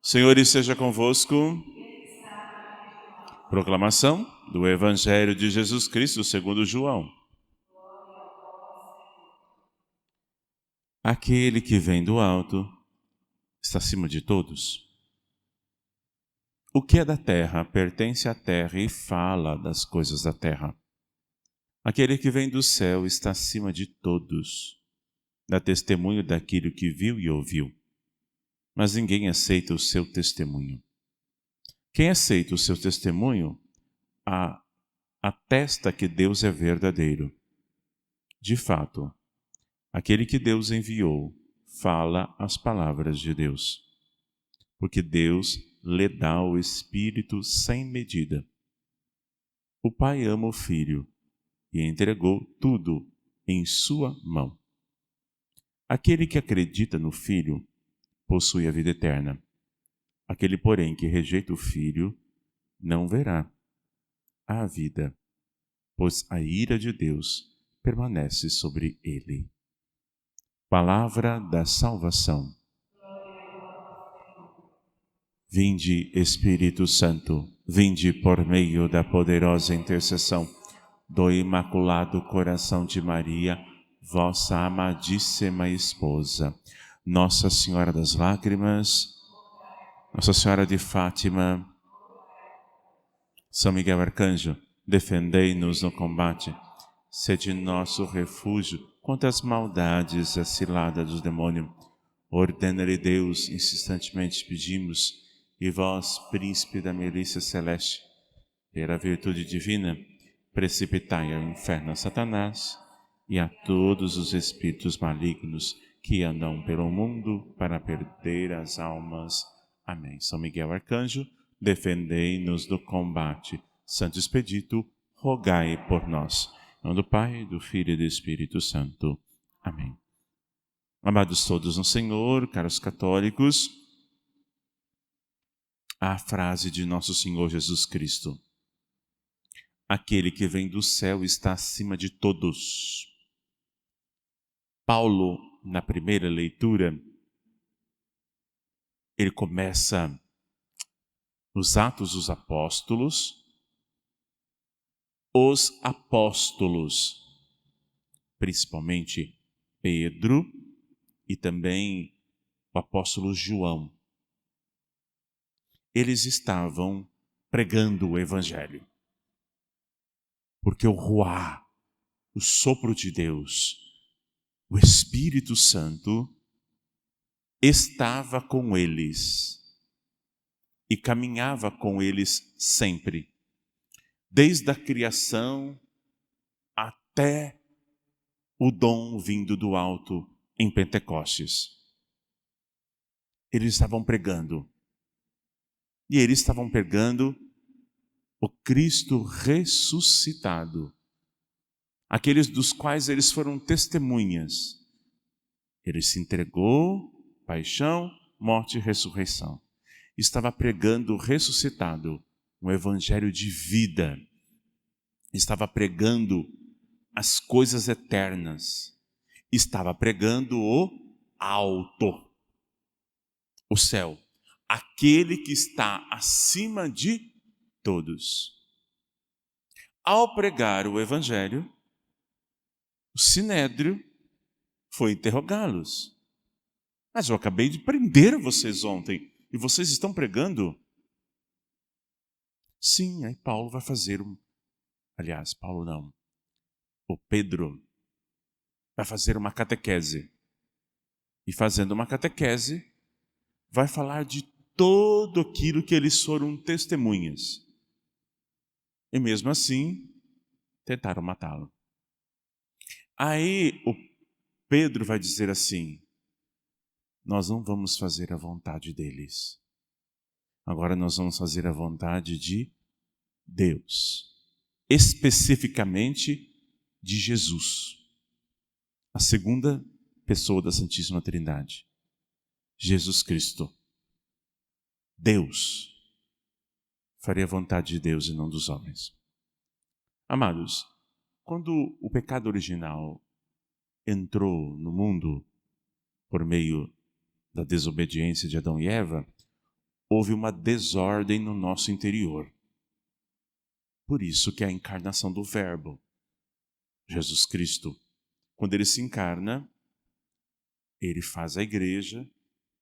Senhor esteja convosco. Proclamação do Evangelho de Jesus Cristo segundo João. Aquele que vem do alto está acima de todos. O que é da terra pertence à terra e fala das coisas da terra. Aquele que vem do céu está acima de todos. Dá testemunho daquilo que viu e ouviu. Mas ninguém aceita o seu testemunho. Quem aceita o seu testemunho atesta que Deus é verdadeiro. De fato, aquele que Deus enviou fala as palavras de Deus, porque Deus lhe dá o Espírito sem medida. O Pai ama o Filho e entregou tudo em sua mão. Aquele que acredita no Filho possui a vida eterna. Aquele, porém, que rejeita o Filho não verá a vida, pois a ira de Deus permanece sobre ele. Palavra da salvação. Vinde, Espírito Santo, vinde por meio da poderosa intercessão do Imaculado Coração de Maria, vossa amadíssima esposa. Nossa Senhora das Lágrimas, Nossa Senhora de Fátima, São Miguel Arcanjo, defendei-nos no combate. Sede nosso refúgio contra as maldades e a cilada do demônio. Ordena-lhe Deus, insistentemente pedimos, e vós, príncipe da milícia celeste, pela virtude divina, precipitai ao inferno a Satanás e a todos os espíritos malignos que andam pelo mundo para perder as almas. Amém. São Miguel Arcanjo, defendei-nos do combate. Santo Expedito, rogai por nós. Em nome do Pai, do Filho e do Espírito Santo. Amém. Amados todos no Senhor, caros católicos, a frase de nosso Senhor Jesus Cristo: aquele que vem do céu está acima de todos. Paulo, na primeira leitura, ele começa nos Atos dos Apóstolos, os apóstolos, principalmente Pedro e também o apóstolo João. Eles estavam pregando o Evangelho, porque o Ruá, o sopro de Deus, o Espírito Santo, estava com eles e caminhava com eles sempre, desde a criação até o dom vindo do alto em Pentecostes. Eles estavam pregando. E eles estavam pregando o Cristo ressuscitado, aqueles dos quais eles foram testemunhas. Ele se entregou, paixão, morte e ressurreição. Estava pregando o ressuscitado, um evangelho de vida. Estava pregando as coisas eternas. Estava pregando o alto, o céu, aquele que está acima de todos. Ao pregar o evangelho, o sinédrio foi interrogá-los. Mas eu acabei de prender vocês ontem e vocês estão pregando? Sim, aí Paulo vai fazer Paulo não. O Pedro vai fazer uma catequese. E fazendo uma catequese, vai falar de todo aquilo que eles foram testemunhas. E mesmo assim, tentaram matá-lo. Aí o Pedro vai dizer assim: nós não vamos fazer a vontade deles. Agora nós vamos fazer a vontade de Deus. Especificamente de Jesus. A segunda pessoa da Santíssima Trindade. Jesus Cristo. Deus. Faria a vontade de Deus e não dos homens. Amados, quando o pecado original entrou no mundo por meio da desobediência de Adão e Eva, houve uma desordem no nosso interior. Por isso que é a encarnação do Verbo, Jesus Cristo. Quando ele se encarna, ele faz a igreja,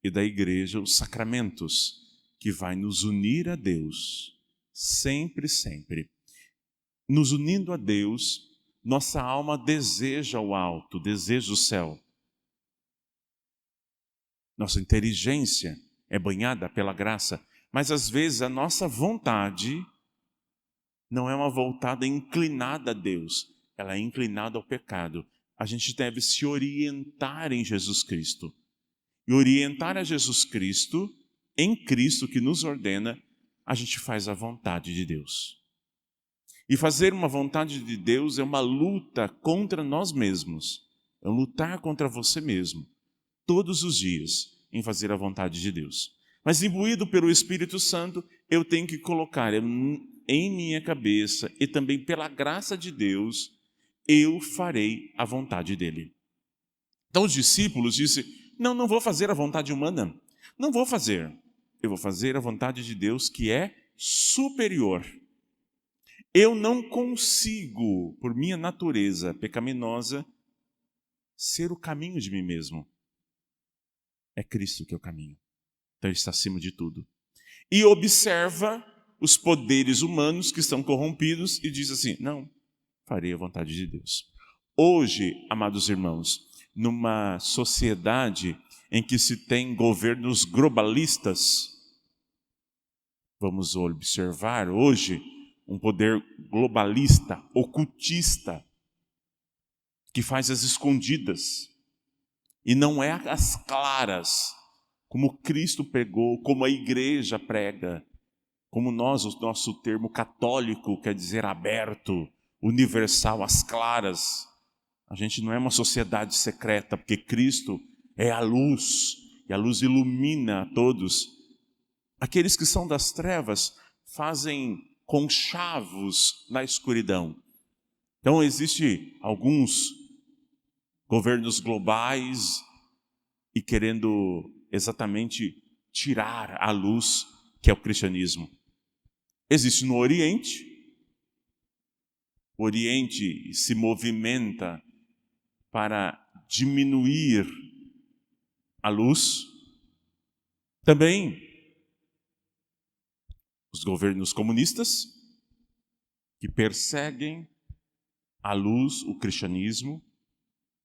e da igreja os sacramentos, que vai nos unir a Deus, sempre, sempre. Nos unindo a Deus, nossa alma deseja o alto, deseja o céu. Nossa inteligência é banhada pela graça, mas às vezes a nossa vontade não é uma vontade inclinada a Deus, ela é inclinada ao pecado. A gente deve se orientar em Jesus Cristo. E orientar a Jesus Cristo, em Cristo que nos ordena, a gente faz a vontade de Deus. E fazer uma vontade de Deus é uma luta contra nós mesmos. É lutar contra você mesmo, todos os dias, em fazer a vontade de Deus. Mas imbuído pelo Espírito Santo, eu tenho que colocar em minha cabeça, e também pela graça de Deus, eu farei a vontade dele. Então os discípulos disseram, não vou fazer a vontade humana, não vou fazer. Eu vou fazer a vontade de Deus que é superior. Eu não consigo, por minha natureza pecaminosa, ser o caminho de mim mesmo. É Cristo que é o caminho. Então ele está acima de tudo. E observa os poderes humanos que estão corrompidos e diz assim, não, farei a vontade de Deus. Hoje, amados irmãos, numa sociedade em que se tem governos globalistas, vamos observar hoje um poder globalista, ocultista, que faz as escondidas, e não é as claras, como Cristo pregou, como a igreja prega, como nós, o nosso termo católico quer dizer aberto, universal, as claras. A gente não é uma sociedade secreta, porque Cristo é a luz, e a luz ilumina a todos. Aqueles que são das trevas fazem conchavos na escuridão. Então, existem alguns governos globais e querendo exatamente tirar a luz que é o cristianismo. Existe no Oriente. O Oriente se movimenta para diminuir a luz. Também os governos comunistas, que perseguem a luz, o cristianismo,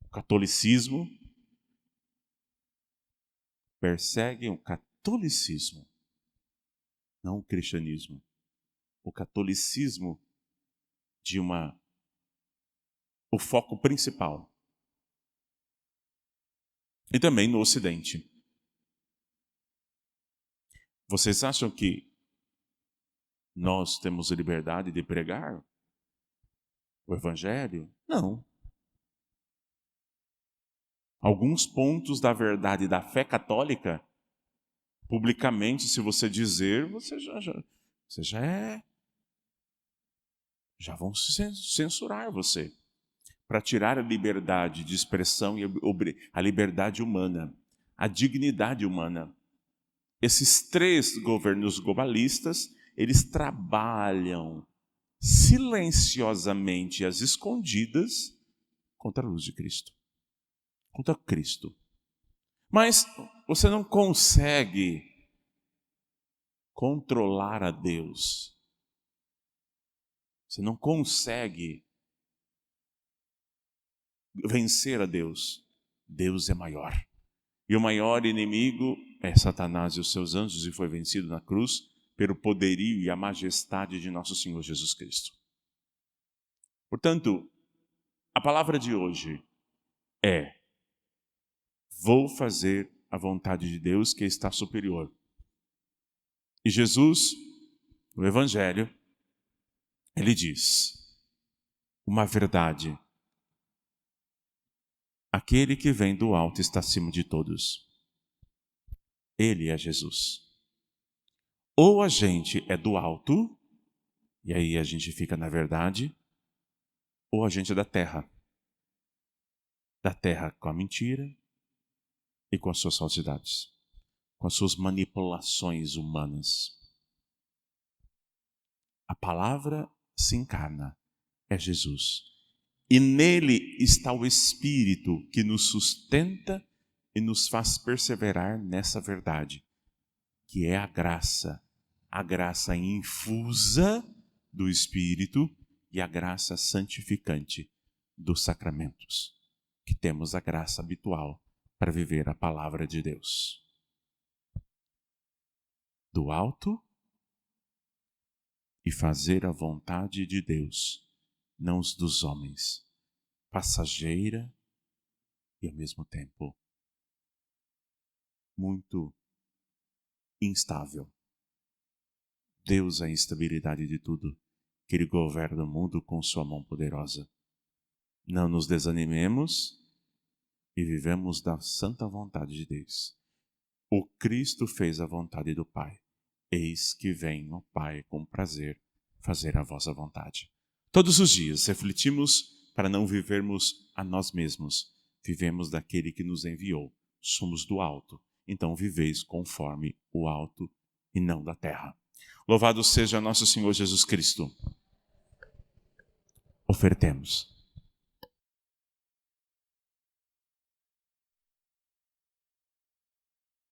o catolicismo. Perseguem o catolicismo, não o cristianismo. O catolicismo o foco principal. E também no Ocidente. Vocês acham que nós temos liberdade de pregar o Evangelho? Não. Alguns pontos da verdade da fé católica, publicamente, se você dizer, já vão censurar você, para tirar a liberdade de expressão e a liberdade humana, a dignidade humana. Esses três governos globalistas, eles trabalham silenciosamente às escondidas contra a luz de Cristo, contra Cristo. Mas você não consegue controlar a Deus. Você não consegue vencer a Deus. Deus é maior. E o maior inimigo é Satanás e os seus anjos, e foi vencido na cruz pelo poderio e a majestade de nosso Senhor Jesus Cristo. Portanto, a palavra de hoje é: vou fazer a vontade de Deus que está superior. E Jesus, no Evangelho, ele diz uma verdade: aquele que vem do alto está acima de todos. Ele é Jesus. Ou a gente é do alto, e aí a gente fica na verdade, ou a gente é da terra com a mentira e com as suas falsidades, com as suas manipulações humanas. A palavra se encarna, é Jesus. E nele está o Espírito que nos sustenta e nos faz perseverar nessa verdade, que é a graça infusa do Espírito e a graça santificante dos sacramentos, que temos a graça habitual para viver a palavra de Deus. Do alto e fazer a vontade de Deus, não os dos homens, passageira e ao mesmo tempo muito instável. Deus é a instabilidade de tudo, que Ele governa o mundo com sua mão poderosa. Não nos desanimemos e vivemos da santa vontade de Deus. O Cristo fez a vontade do Pai. Eis que vem, ó Pai, com prazer fazer a vossa vontade. Todos os dias refletimos para não vivermos a nós mesmos. Vivemos daquele que nos enviou. Somos do alto. Então viveis conforme o alto e não da terra. Louvado seja nosso Senhor Jesus Cristo. Ofertemos.